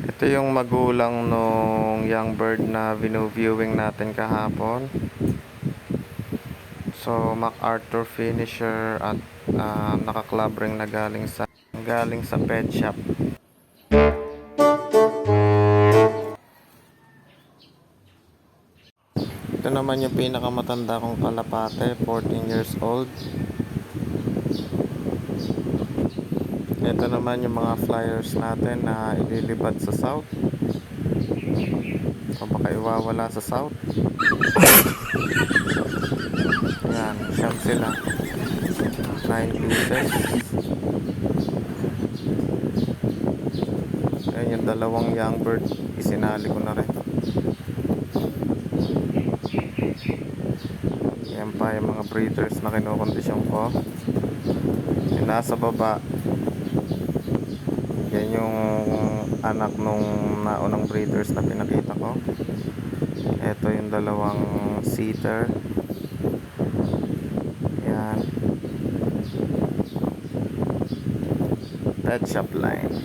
Ito yung magulang nung young bird na view-viewing natin kahapon. So, MacArthur finisher at naka-club ring na galing sa pet shop. Ito naman yung pinakamatanda kong kalapate, 14 years old. Ito naman yung mga flyers natin na ililipad sa south. O baka iwawala sa south. Yan, siyam sila. 9 pieces. Ayan yung dalawang young bird, isinali ko na rin. Yan pa yung mga breeders na kinukondisyon ko. Yung nasa baba, yan yung anak nung naunang breeders na pinakita ko. Ito yung dalawang seater. Yan, pet shop line.